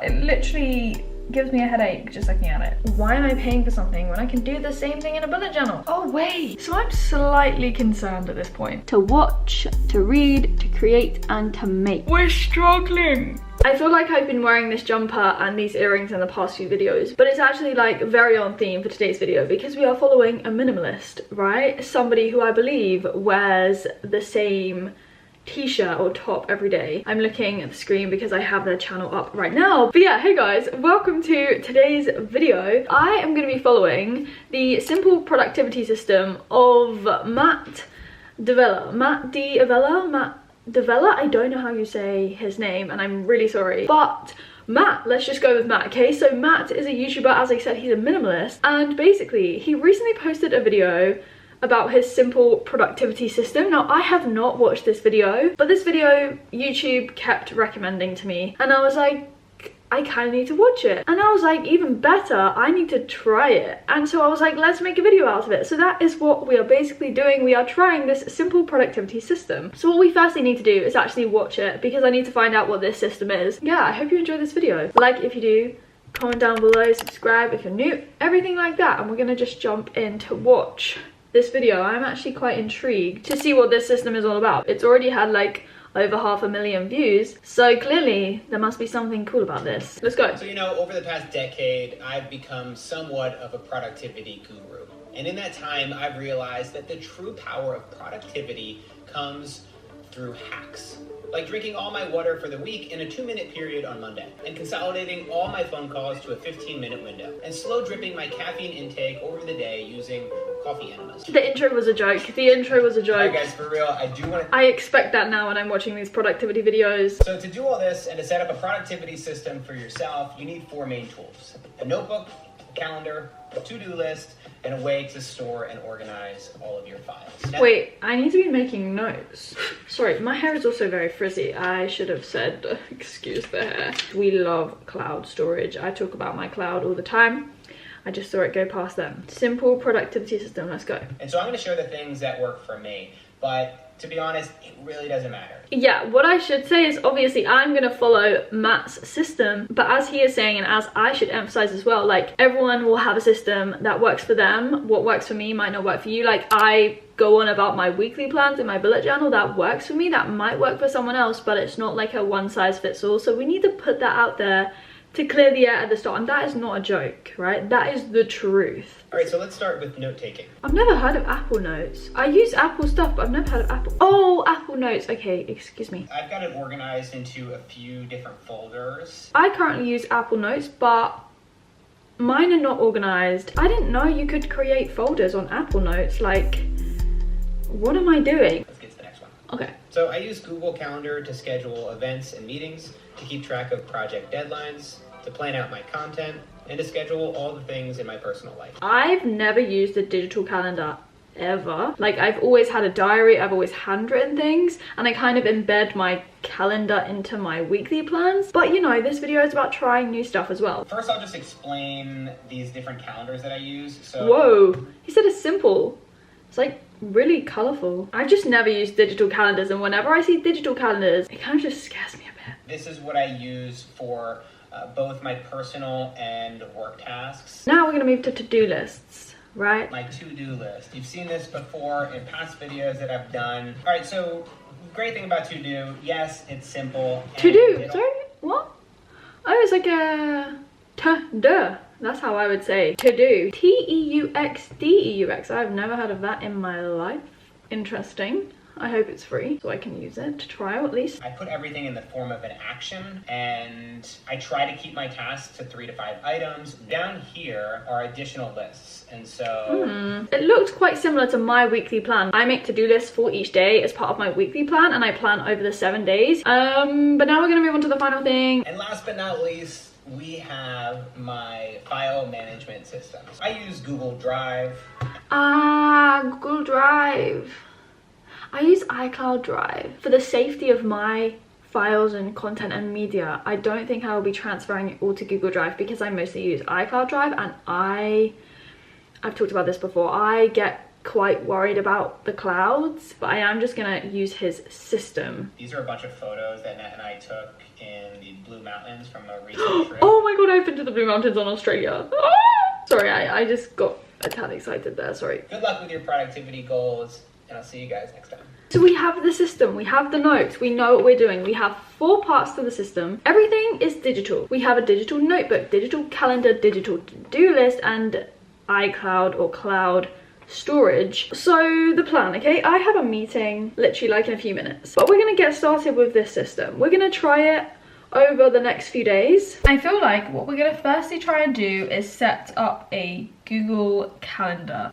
It literally gives me a headache just looking at it. Why am I paying for something when I can do the same thing in a bullet journal? Oh wait, so I'm slightly concerned at this point. To watch, to read, to create, and to make. We're struggling. I feel like I've been wearing this jumper and these earrings in the past few videos, but it's actually like very on theme for today's video because we are following a minimalist, right? Somebody who I believe wears the same t-shirt or top every day. I'm looking at the screen because I have their channel up right now. But yeah, hey guys, welcome to today's video. I am going to be following the simple productivity system of Matt D'Avella. Matt D'Avella? I don't know how you say his name and I'm really sorry. But Matt, let's just go with Matt, okay? So Matt is a YouTuber, as I said, he's a minimalist. And basically, he recently posted a video about his simple productivity system. Now, I have not watched this video, but this video YouTube kept recommending to me. And I was like, I kind of need to watch it. And I was like, even better, I need to try it. And so I was like, let's make a video out of it. So that is what we are basically doing. We are trying this simple productivity system. So what we firstly need to do is actually watch it because I need to find out what this system is. Yeah, I hope you enjoy this video. Like if you do, comment down below, subscribe if you're new, everything like that. And we're gonna just jump in to watch this video. I'm actually quite intrigued to see what this system is all about. It's already had like over 500,000 views, so clearly there must be something cool about this. Let's go. So you know, over the past decade, I've become somewhat of a productivity guru. And in that time, I've realized that the true power of productivity comes through hacks. Like drinking all my water for the week in a 2-minute period on Monday, and consolidating all my phone calls to a 15-minute window, and slow dripping my caffeine intake over the day using coffee enemas. The intro was a joke. The intro was a joke. Alright guys, for real, I expect that now when I'm watching these productivity videos. So to do all this and to set up a productivity system for yourself, you need 4 main tools: a notebook, a calendar, a to-do list, and a way to store and organize all of your files. Now, wait, I need to be making notes. Sorry, my hair is also very frizzy. I should have said, excuse the hair. We love cloud storage. I talk about my cloud all the time. I just saw it go past them. Simple productivity system, let's go. And so I'm gonna share the things that work for me, but to be honest, it really doesn't matter. Yeah, what I should say is obviously I'm gonna follow Matt's system, but as he is saying, and as I should emphasize as well, like everyone will have a system that works for them. What works for me might not work for you. Like I go on about my weekly plans in my bullet journal, that works for me, that might work for someone else, but it's not like a one size fits all. So we need to put that out there to clear the air at the start, and that is not a joke, right? That is the truth. All right, so let's start with note-taking. I've never heard of Apple Notes. I use Apple stuff, but I've never heard of Apple. Oh, Apple Notes. Okay, excuse me. I've got it organized into a few different folders. I currently use Apple Notes, but mine are not organized. I didn't know you could create folders on Apple Notes. Like, what am I doing? Let's get to the next one. Okay. So I use Google Calendar to schedule events and meetings, to keep track of project deadlines, to plan out my content, and to schedule all the things in my personal life. I've never used a digital calendar ever. Like I've always had a diary, I've always handwritten things, and I kind of embed my calendar into my weekly plans. But you know, this video is about trying new stuff as well. First, I'll just explain these different calendars that I use. So whoa, he said it's simple. It's like really colorful. I've just never used digital calendars, and whenever I see digital calendars, it kind of just scares me a bit. This is what I use for both my personal and work tasks. Now we're gonna move to to-do lists, right? My to-do list. You've seen this before in past videos that I've done. All right, so great thing about to-do, yes, it's simple. To-do, sorry, what? Oh, it's like a to-do. That's how I would say to-do. T-E-U-X-D-E-U-X. I've never heard of that in my life. Interesting. I hope it's free so I can use it to trial at least. I put everything in the form of an action, and I try to keep my tasks to 3 to 5 items. Down here are additional lists, and so it looked quite similar to my weekly plan. I make to-do lists for each day as part of my weekly plan, and I plan over the 7 days. But now we're gonna move on to the final thing. And last but not least, we have my file management systems. I use Google Drive. Google Drive. I use iCloud Drive for the safety of my files and content and media. I don't think I will be transferring it all to Google Drive because I mostly use iCloud Drive, and I've talked about this before. I get quite worried about the clouds, but I am just gonna use his system. These are a bunch of photos that Nat and I took in the Blue Mountains from a recent trip. Oh my god, I've been to the Blue Mountains on Australia. Ah! Sorry, I just got a tad excited there, sorry. Good luck with your productivity goals, and I'll see you guys next time. So we have the system, we have the notes, we know what we're doing. We have 4 parts to the system. Everything is digital. We have a digital notebook, digital calendar, digital to-do list, and iCloud or cloud storage. So the plan, okay, I have a meeting literally like in a few minutes, but we're gonna get started with this system. We're gonna try it over the next few days. I feel like what we're gonna firstly try and do is set up a Google Calendar.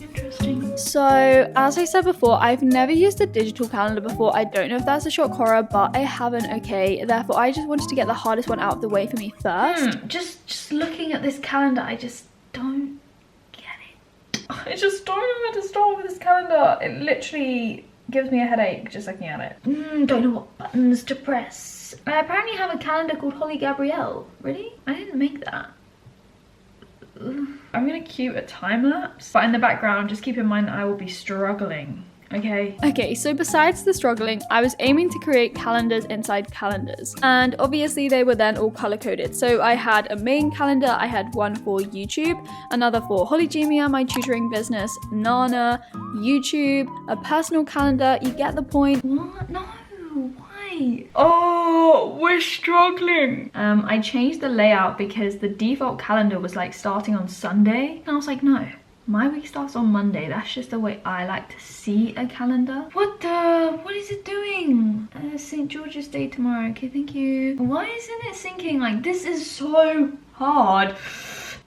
Interesting. So as I said before, I've never used a digital calendar before. I don't know if that's a shock horror, but I haven't, okay? Therefore, I just wanted to get the hardest one out of the way for me first. Just looking at this calendar, I just don't I just don't know where to start with this calendar. It literally gives me a headache just looking at it. Don't know what buttons to press. I apparently have a calendar called Holly Gabrielle. Really? I didn't make that. I'm gonna cue a time lapse, but in the background, just keep in mind that I will be struggling. Okay, so besides the struggling, I was aiming to create calendars inside calendars, and obviously they were then all color coded. So I had a main calendar, I had one for YouTube, another for Holygymia, my tutoring business, Nana, YouTube, a personal calendar. You get the point. What? No, why? Oh, we're struggling. I changed the layout because the default calendar was like starting on Sunday, and I was like, no. My week starts on Monday. That's just the way I like to see a calendar. What is it doing? St. George's Day tomorrow. Okay, thank you. Why isn't it syncing? Like, this is so hard.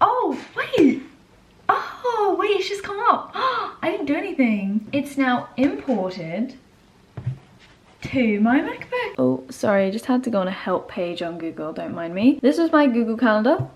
Oh, wait. Oh, wait, it's just come up. I didn't do anything. It's now imported to my MacBook. Oh, sorry, I just had to go on a help page on Google. Don't mind me. This was my Google Calendar.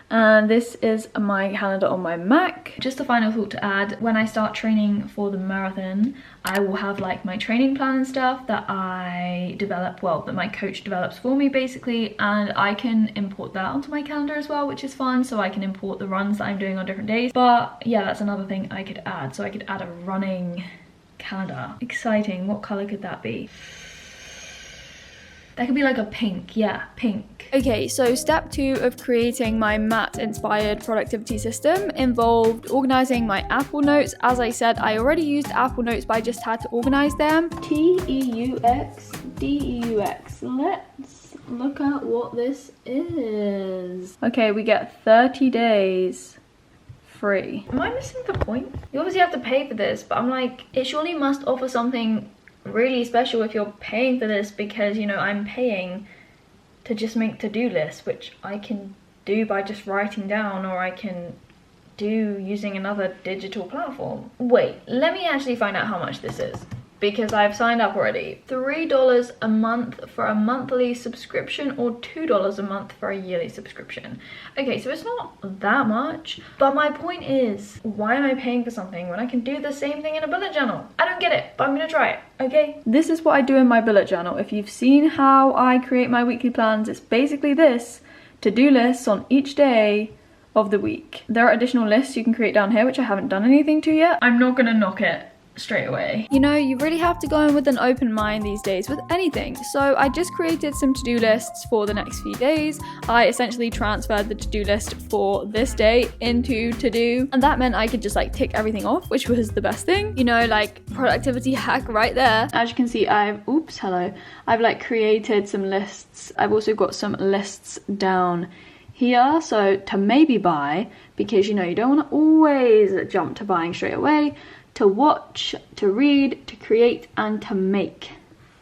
And this is my calendar on my Mac. Just a final thought to add, when I start training for the marathon, I will have like my training plan and stuff that I develop, well, that my coach develops for me basically, and I can import that onto my calendar as well, which is fun. So I can import the runs that I'm doing on different days. But yeah, that's another thing I could add. So I could add a running calendar. Exciting. What color could that be? That could be like a pink, yeah, pink. Okay, so step 2 of creating my matte-inspired productivity system involved organizing my Apple Notes. As I said, I already used Apple Notes, but I just had to organize them. T-E-U-X, D-E-U-X. Let's look at what this is. Okay, we get 30 days free. Am I missing the point? You obviously have to pay for this, but I'm like, it surely must offer something really special if you're paying for this, because, you know, I'm paying to just make to-do lists, which I can do by just writing down, or I can do using another digital platform. Wait, let me actually find out how much this is, because I've signed up already. $3 a month for a monthly subscription, or $2 a month for a yearly subscription. Okay, so it's not that much, but my point is, why am I paying for something when I can do the same thing in a bullet journal? I don't get it, but I'm gonna try it, okay? This is what I do in my bullet journal. If you've seen how I create my weekly plans, it's basically this: to-do lists on each day of the week. There are additional lists you can create down here, which I haven't done anything to yet. I'm not gonna knock it straight away. You know, you really have to go in with an open mind these days with anything. So I just created some to-do lists for the next few days. I essentially transferred the to-do list for this day into to-do, and that meant I could just like tick everything off, which was the best thing. You know, like productivity hack right there. As you can see, I've like created some lists. I've also got some lists down here, so to maybe buy, because you know, you don't want to always jump to buying straight away. To watch, to read, to create, and to make.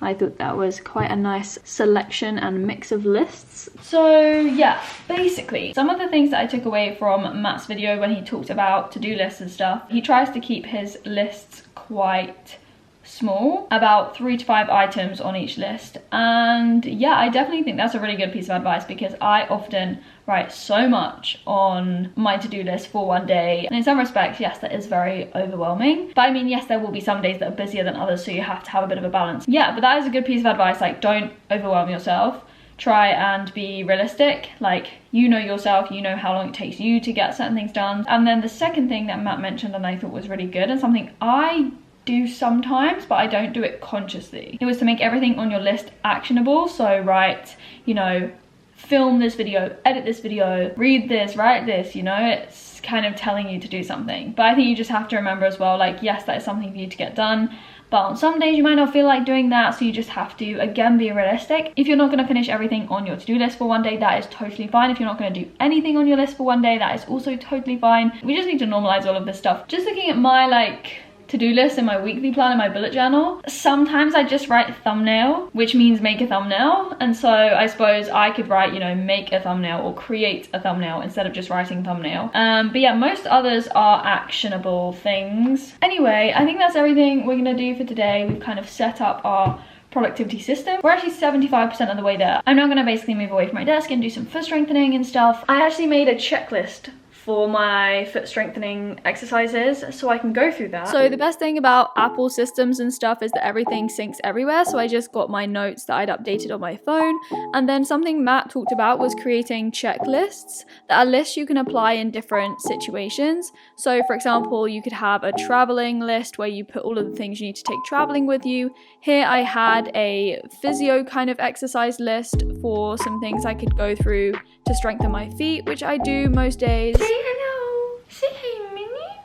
I thought that was quite a nice selection and mix of lists. So yeah, basically, some of the things that I took away from Matt's video when he talked about to-do lists and stuff, he tries to keep his lists quite small, about 3 to 5 items on each list. And yeah, I definitely think that's a really good piece of advice, because I often write so much on my to-do list for one day, and in some respects, yes, that is very overwhelming. But I mean, yes, there will be some days that are busier than others, so you have to have a bit of a balance. Yeah, but that is a good piece of advice. Like, don't overwhelm yourself. try and be realistic. Like, you know yourself, you know how long it takes you to get certain things done. And then the second thing that Matt mentioned and I thought was really good, and something I do sometimes but I don't do it consciously, it was to make everything on your list actionable. So write, you know, film this video, edit this video, read this, write this, you know, it's kind of telling you to do something. But I think you just have to remember as well, like, yes, that is something for you to get done, but on some days you might not feel like doing that, so you just have to, again, be realistic. If you're not going to finish everything on your to-do list for one day, that is totally fine. If you're not going to do anything on your list for one day, that is also totally fine. We just need to normalize all of this stuff. Just looking at my, like, to-do list in my weekly plan in my bullet journal, sometimes I just write thumbnail, which means make a thumbnail. And so I suppose I could write, you know, make a thumbnail or create a thumbnail instead of just writing thumbnail. But yeah, most others are actionable things. Anyway, I think that's everything we're gonna do for today. We've kind of set up our productivity system. We're actually 75% of the way there. I'm now gonna basically move away from my desk and do some foot strengthening and stuff. I actually made a checklist for my foot strengthening exercises, so I can go through that. So the best thing about Apple systems and stuff is that everything syncs everywhere. So I just got my notes that I'd updated on my phone. And then something Matt talked about was creating checklists that are lists you can apply in different situations. So for example, you could have a traveling list where you put all of the things you need to take traveling with you. Here I had a physio kind of exercise list for some things I could go through to strengthen my feet, which I do most days. Say hello. Say hey, Minnie.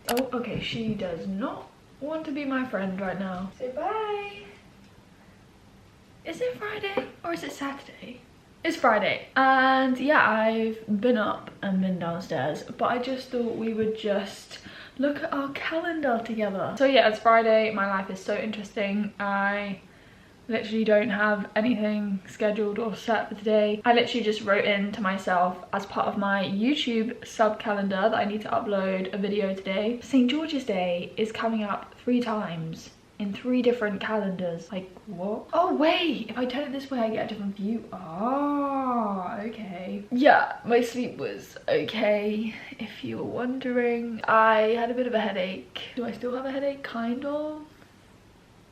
Oh, okay, she does not want to be my friend right now. Say bye. Is it Friday or is it Saturday? It's Friday, and yeah, I've been up and been downstairs, but I just thought we would just look at our calendar together. So yeah, it's Friday. My life is so interesting. I literally don't have anything scheduled or set for today. I literally just wrote in to myself as part of my YouTube sub calendar that I need to upload a video today. St. George's Day is coming up 3 times in 3 different calendars. Like, what? Oh wait, if I turn it this way I get a different view. Ah, okay. Yeah, my sleep was okay, if you were wondering. I had a bit of a headache. Do I still have a headache? Kind of.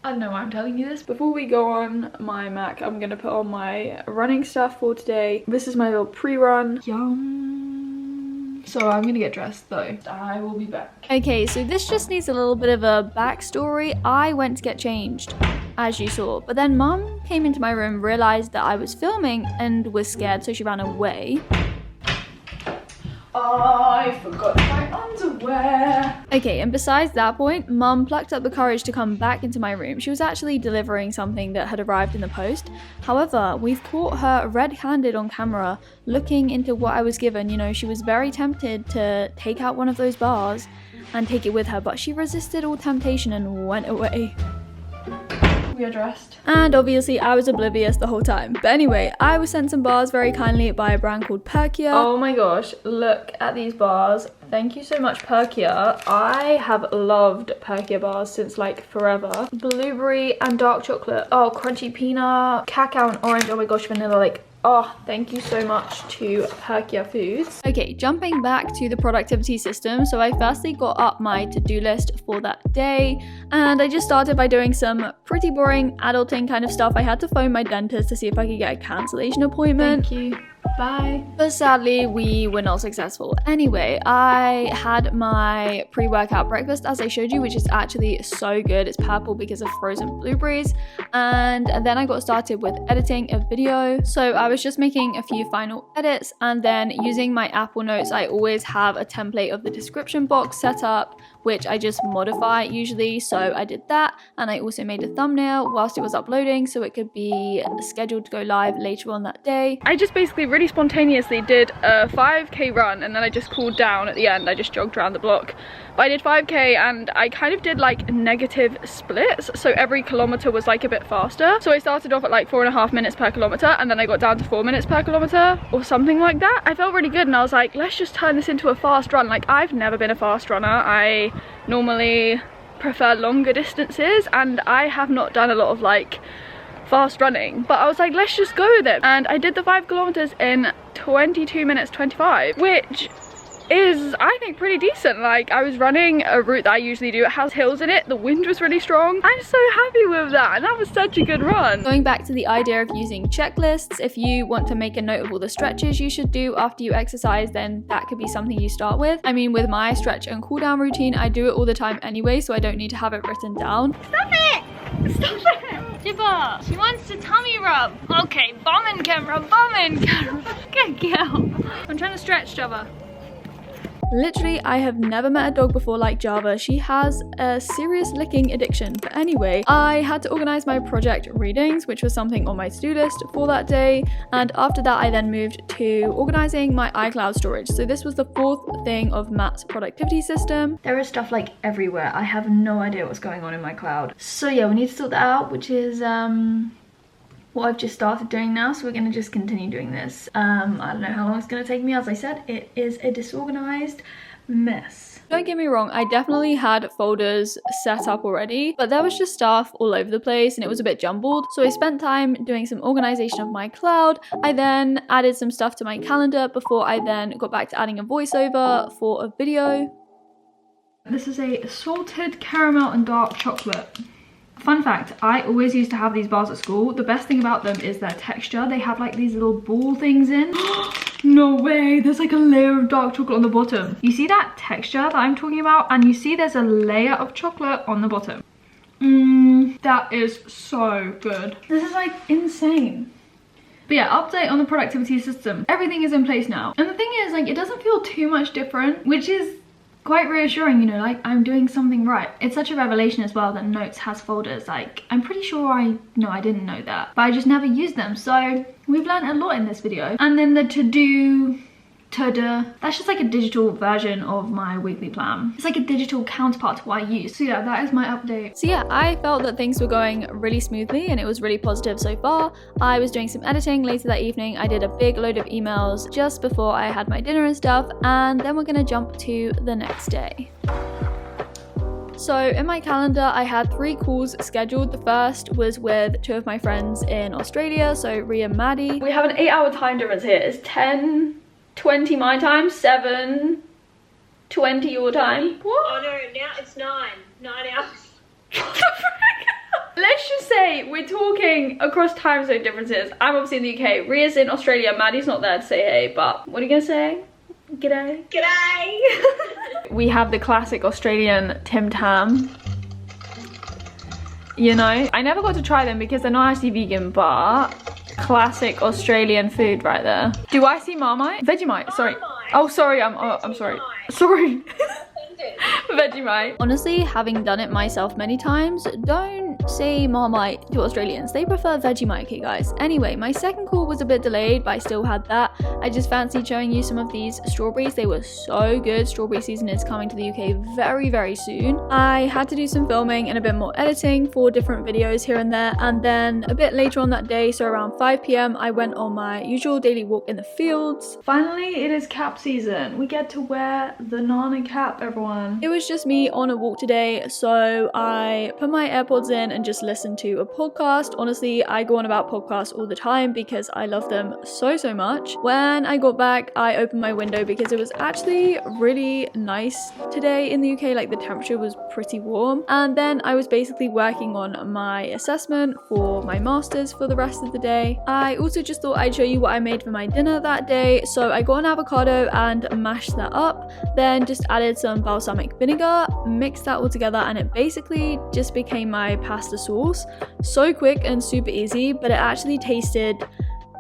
I don't know why I'm telling you this. Before we go on my Mac, I'm gonna put on my running stuff for today. This is my little pre-run. Yum. So I'm gonna get dressed though. I will be back. Okay, so this just needs a little bit of a backstory. I went to get changed, as you saw, but then Mum came into my room, realized that I was filming and was scared, so she ran away. I forgot my underwear. Okay, and besides that point, Mum plucked up the courage to come back into my room. She was actually delivering something that had arrived in the post. However, we've caught her red-handed on camera looking into what I was given. You know, she was very tempted to take out one of those bars and take it with her, but she resisted all temptation and went away. We are dressed. And obviously I was oblivious the whole time. But anyway, I was sent some bars very kindly by a brand called Perkia. Oh my gosh, look at these bars. Thank you so much, Perkia. I have loved Perkia bars since like forever. Blueberry and dark chocolate. Oh, crunchy peanut, cacao and orange. Oh my gosh, vanilla. Like, oh, thank you so much to Perkia Foods. Okay, jumping back to the productivity system. So I firstly got up my to-do list for that day, and I just started by doing some pretty boring adulting kind of stuff. I had to phone my dentist to see if I could get a cancellation appointment. Thank you. Bye. But sadly, we were not successful. Anyway, I had my pre-workout breakfast, as I showed you, which is actually so good. It's purple because of frozen blueberries. And then I got started with editing a video. So I was just making a few final edits, and then using my Apple Notes, I always have a template of the description box set up, which I just modify usually. So I did that, and I also made a thumbnail whilst it was uploading so it could be scheduled to go live later on that day. I just basically really spontaneously did a 5k run, and then I just cooled down at the end. I just jogged around the block. But I did 5k, and I kind of did like negative splits, so every kilometer was like a bit faster. So I started off at like 4.5 minutes per kilometer, and then I got down to 4 minutes per kilometer or something like that. I felt really good, and I was like, let's just turn this into a fast run. Like, I've never been a fast runner. I normally prefer longer distances, and I have not done a lot of like fast running, but I was like, let's just go with it. And I did the 5 kilometers in 22 minutes 25, which is, I think, pretty decent. Like, I was running a route that I usually do. It has hills in it. The wind was really strong. I'm so happy with that, and that was such a good run. Going back to the idea of using checklists, if you want to make a note of all the stretches you should do after you exercise, then that could be something you start with. I mean, with my stretch and cool down routine, I do it all the time anyway, so I don't need to have it written down. Stop it! Stop it! Jibba, she wants to tummy rub. Okay, bombing camera, bombing camera. Good girl. I'm trying to stretch, Jabba. Literally, I have never met a dog before like Java. She has a serious licking addiction. But anyway, I had to organize my project readings, which was something on my to-do list for that day. And after that, I then moved to organizing my iCloud storage. So this was the fourth thing of Matt's productivity system. There is stuff like everywhere. I have no idea what's going on in my cloud. So yeah, we need to sort that out, which is what I've just started doing now, so we're gonna just continue doing this. I don't know how long it's gonna take me. As I said, it is a disorganized mess. Don't get me wrong, I definitely had folders set up already, but there was just stuff all over the place and it was a bit jumbled. So I spent time doing some organization of my cloud. I then added some stuff to my calendar before I then got back to adding a voiceover for a video. This is a salted caramel and dark chocolate. Fun fact, I always used to have these bars at school. The best thing about them is their texture. They have like these little ball things in. No way, there's like a layer of dark chocolate on the bottom. You see that texture that I'm talking about? And you see there's a layer of chocolate on the bottom. That is so good. This is like insane. But yeah, update on the productivity system. Everything is in place now. And the thing is, like, it doesn't feel too much different, which is quite reassuring, you know, like I'm doing something right. It's such a revelation as well that Notes has folders. Like, I'm pretty sure I didn't know that, but I just never used them. So we've learned a lot in this video. And then the to-do, that's just like a digital version of my weekly plan. It's like a digital counterpart to what I use. So yeah, that is my update. So yeah, I felt that things were going really smoothly and it was really positive so far. I was doing some editing later that evening. I did a big load of emails just before I had my dinner and stuff, and then we're gonna jump to the next day. So in my calendar, I had 3 calls scheduled. The first was with 2 of my friends in Australia, so Rhea and Maddie. We have an 8-hour time difference here. It's 10:20 my time, 7:20 your time. What? Oh no, now it's 9 hours. What the frick? Let's just say we're talking across time zone differences. I'm obviously in the UK, Rhea's in Australia, Maddie's not there to say hey, but what are you gonna say? G'day. G'day. We have the classic Australian Tim Tam. You know, I never got to try them because they're not actually vegan, but classic Australian food right there. Do I see Marmite? Vegemite, sorry. Marmite. Oh, sorry, I'm sorry. Sorry. Vegemite. Honestly, having done it myself many times, don't say Marmite to Australians. They prefer Vegemite, okay guys. Anyway, my second call was a bit delayed, but I still had that. I just fancied showing you some of these strawberries. They were so good. Strawberry season is coming to the UK very, very soon. I had to do some filming and a bit more editing for different videos here and there. And then a bit later on that day, so around 5 PM, I went on my usual daily walk in the fields. Finally, it is cap season. We get to wear the Nana cap, everyone. It was just me on a walk today, so I put my AirPods in and just listened to a podcast. Honestly, I go on about podcasts all the time because I love them so much. When I got back, I opened my window because it was actually really nice today in the UK. Like, the temperature was pretty warm. And then I was basically working on my assessment for my masters for the rest of the day. I also just thought I'd show you what I made for my dinner that day. So I got an avocado and mashed that up, then just added some balsamic vinegar, mixed that all together, and it basically just became my pasta sauce. So quick and super easy, but it actually tasted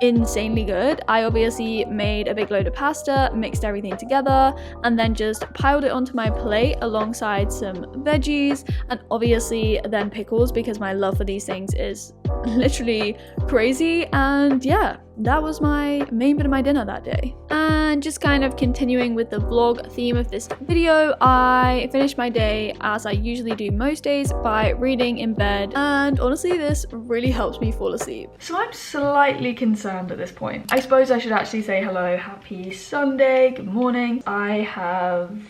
insanely good. I obviously made a big load of pasta, mixed everything together, and then just piled it onto my plate alongside some veggies and obviously then pickles, because my love for these things is literally crazy. And yeah, that was my main bit of my dinner that day. And just kind of continuing with the vlog theme of this video, I finished my day as I usually do most days by reading in bed, and honestly this really helps me fall asleep. So I'm slightly concerned at this point. I suppose I should actually say hello, happy Sunday, good morning. I have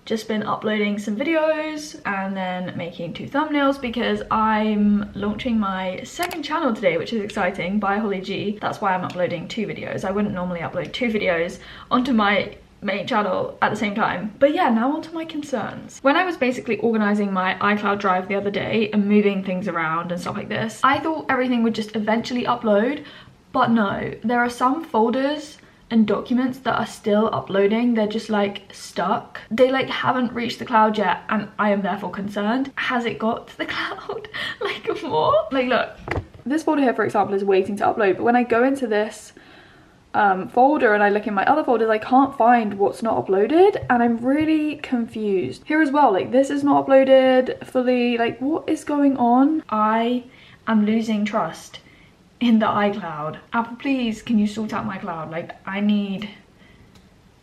just been uploading some videos and then making 2 thumbnails because I'm launching my second channel today, which is exciting, by Holly G. That's why I'm uploading 2 videos. I wouldn't normally upload 2 videos onto my main channel at the same time. But yeah, now on to my concerns. When I was basically organizing my iCloud drive the other day and moving things around and stuff like this, I thought everything would just eventually upload, but no, there are some folders and documents that are still uploading. They're just like stuck. They like haven't reached the cloud yet, and I am therefore concerned. Has it got to the cloud like more? Like look, this folder here for example is waiting to upload, but when I go into this folder and I look in my other folders, I can't find what's not uploaded, and I'm really confused. Here as well, like this is not uploaded fully. Like what is going on? I am losing trust in the iCloud. Apple, please, can you sort out my cloud? Like I need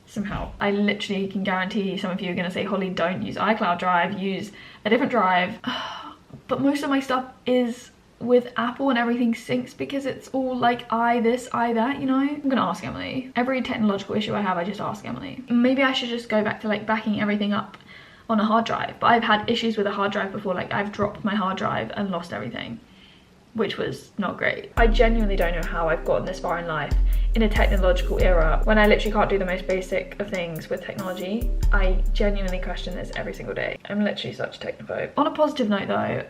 some help. I literally can guarantee some of you are gonna say, Holly, don't use iCloud drive, use a different drive. But most of my stuff is with Apple and everything syncs because it's all like I this, I that, you know? I'm gonna ask Emily. Every technological issue I have, I just ask Emily. Maybe I should just go back to like backing everything up on a hard drive. But I've had issues with a hard drive before, like I've dropped my hard drive and lost everything, which was not great. I genuinely don't know how I've gotten this far in life in a technological era when I literally can't do the most basic of things with technology. I genuinely question this every single day. I'm literally such a technophobe. On a positive note though,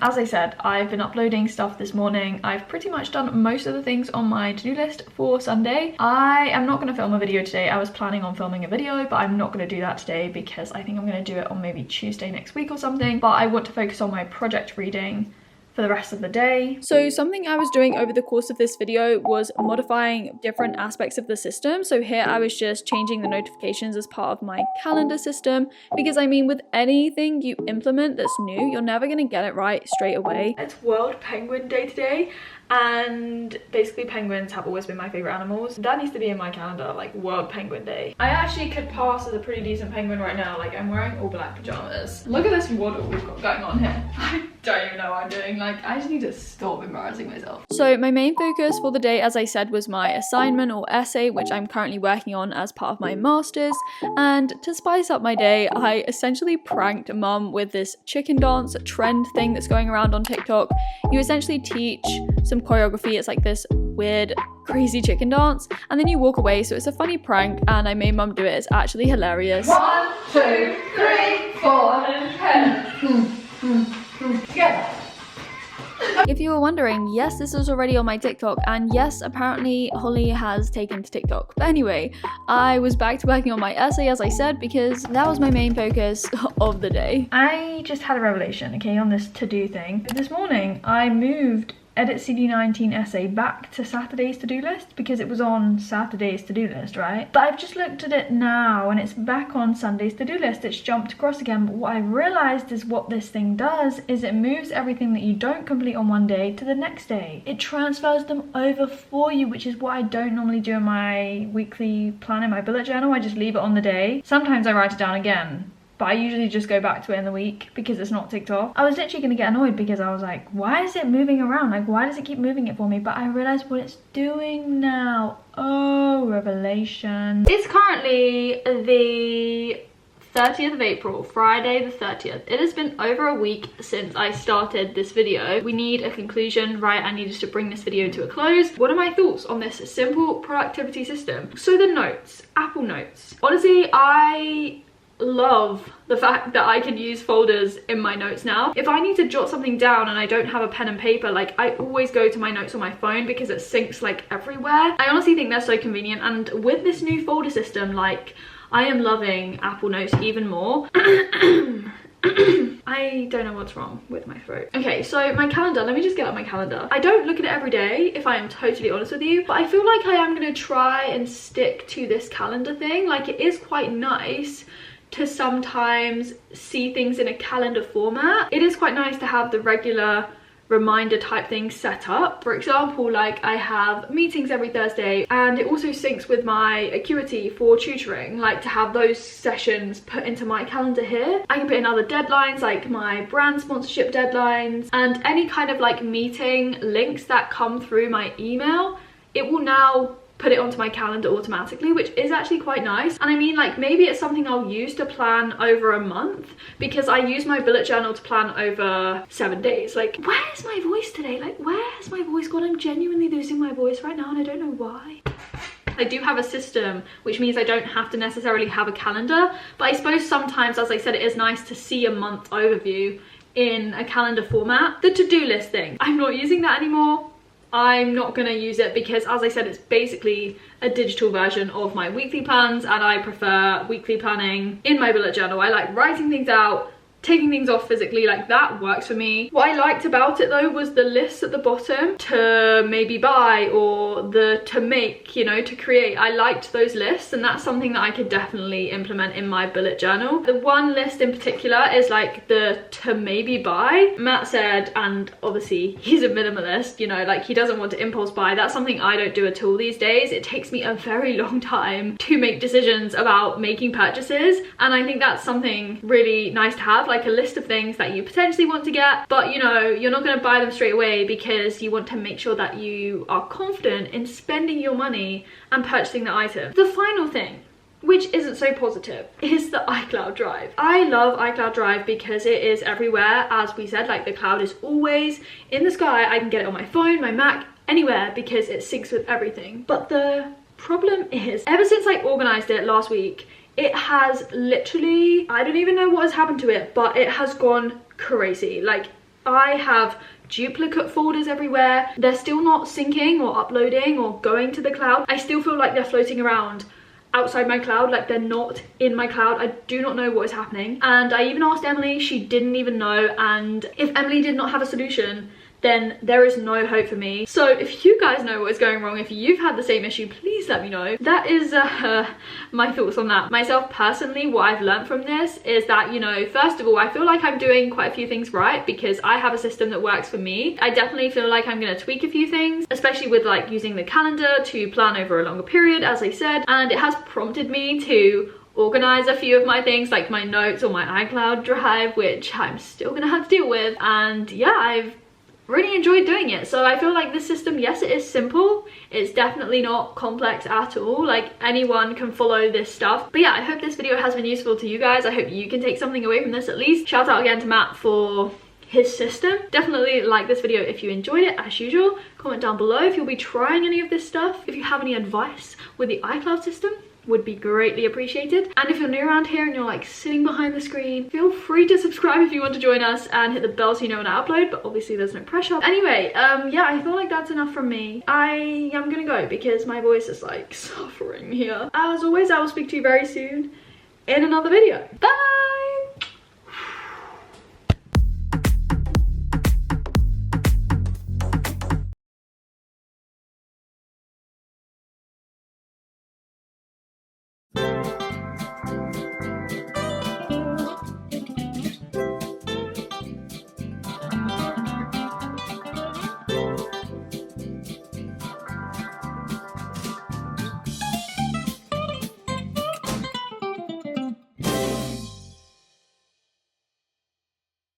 as I said, I've been uploading stuff this morning. I've pretty much done most of the things on my to-do list for Sunday. I am not gonna film a video today. I was planning on filming a video, but I'm not gonna do that today because I think I'm gonna do it on maybe Tuesday next week or something. But I want to focus on my project reading for the rest of the day. So something I was doing over the course of this video was modifying different aspects of the system. So here I was just changing the notifications as part of my calendar system, because I mean with anything you implement that's new, you're never gonna get it right straight away. It's World Penguin Day today, and basically penguins have always been my favorite animals. That needs to be in my calendar, like World Penguin Day. I actually could pass as a pretty decent penguin right now. Like I'm wearing all black pajamas. Look at this waddle we've got going on here. I don't even know what I'm doing. Like I just need to stop embarrassing myself. So my main focus for the day, as I said, was my assignment or essay, which I'm currently working on as part of my master's. And to spice up my day, I essentially pranked mum with this chicken dance trend thing that's going around on TikTok. You essentially teach some choreography. It's like this weird crazy chicken dance, and then you walk away. So it's a funny prank, and I made mum do it. It's actually hilarious. 1, 2, 3, 4, and 10. Together. If you were wondering, yes, this is already on my TikTok, and yes, apparently Holly has taken to TikTok. But anyway, I was back to working on my essay, as I said, because that was my main focus of the day. I just had a revelation, okay, on this to-do thing. This morning, I moved Edit CD19 essay back to Saturday's to-do list because it was on Saturday's to-do list, right? But I've just looked at it now and it's back on Sunday's to-do list. It's jumped across again, but what I realized is what this thing does is it moves everything that you don't complete on one day to the next day. It transfers them over for you, which is what I don't normally do in my weekly plan in my bullet journal. I just leave it on the day. Sometimes I write it down again, but I usually just go back to it in the week because it's not ticked off. I was literally gonna get annoyed because I was like, why is it moving around? Like, why does it keep moving it for me? But I realized what it's doing now. Oh, revelation. It's currently the 30th of April, Friday the 30th. It has been over a week since I started this video. We need a conclusion, right? I needed to bring this video to a close. What are my thoughts on this simple productivity system? So the notes, Apple Notes. Honestly, I love the fact that I can use folders in my notes now. If I need to jot something down and I don't have a pen and paper, like I always go to my notes on my phone because it syncs like everywhere. I honestly think they're so convenient, and with this new folder system, like I am loving Apple Notes even more. I don't know what's wrong with my throat. Okay, so my calendar, let me just get up my calendar. I don't look at it every day, if I am totally honest with you, but I feel like I am gonna try and stick to this calendar thing. Like it is quite nice to sometimes see things in a calendar format. It is quite nice to have the regular reminder type things set up. For example, like I have meetings every Thursday, and it also syncs with my Acuity for tutoring, like to have those sessions put into my calendar here. I can put in other deadlines like my brand sponsorship deadlines, and any kind of like meeting links that come through my email, it will now put it onto my calendar automatically, which is actually quite nice. And I mean, like maybe it's something I'll use to plan over a month, because I use my bullet journal to plan over 7 days. Like, where's my voice today? Like, where has my voice gone? I'm genuinely losing my voice right now and I don't know why. I do have a system, which means I don't have to necessarily have a calendar, but I suppose sometimes, as I said, it is nice to see a month overview in a calendar format. The to-do list thing, I'm not using that anymore. I'm not gonna use it because, as I said, it's basically a digital version of my weekly plans, and I prefer weekly planning in my bullet journal. I like writing things out, taking things off physically, like that works for me. What I liked about it though was the lists at the bottom, to maybe buy or the to make, you know, to create. I liked those lists, and that's something that I could definitely implement in my bullet journal. The one list in particular is like the to maybe buy. Matt said, and obviously he's a minimalist, you know, like he doesn't want to impulse buy. That's something I don't do at all these days. It takes me a very long time to make decisions about making purchases, and I think that's something really nice to have, like a list of things that you potentially want to get, but you know, you're not going to buy them straight away because you want to make sure that you are confident in spending your money and purchasing the item. The final thing, which isn't so positive, is the iCloud Drive. I love iCloud Drive because it is everywhere. As we said, like the cloud is always in the sky. I can get it on my phone, my Mac, anywhere, because it syncs with everything. But the problem is, ever since I organized it last week, it has literally, I don't even know what has happened to it, but it has gone crazy. Like, I have duplicate folders everywhere. They're still not syncing or uploading or going to the cloud. I still feel like they're floating around outside my cloud, like they're not in my cloud. I do not know what is happening. And I even asked Emily, she didn't even know. And if Emily did not have a solution, then there is no hope for me. So if you guys know what is going wrong, if you've had the same issue, please let me know. That is my thoughts on that. Myself personally, what I've learned from this is that, you know, first of all, I feel like I'm doing quite a few things right because I have a system that works for me. I definitely feel like I'm going to tweak a few things, especially with like using the calendar to plan over a longer period, as I said, and it has prompted me to organize a few of my things, like my notes or my iCloud Drive, which I'm still gonna have to deal with. And yeah, I've really enjoyed doing it. So I feel like this system, yes, it is simple, it's definitely not complex at all, like anyone can follow this stuff. But yeah, I hope this video has been useful to you guys. I hope you can take something away from this at least. Shout out again to Matt for his system. Definitely like this video if you enjoyed it, as usual. Comment down below if you'll be trying any of this stuff. If you have any advice with the iCloud system, would be greatly appreciated. And if you're new around here and you're like sitting behind the screen, feel free to subscribe if you want to join us and hit the bell so you know when I upload, but obviously there's no pressure. Anyway, yeah, I feel like that's enough from me. I am gonna go because my voice is like suffering here. As always, I will speak to you very soon in another video. Bye!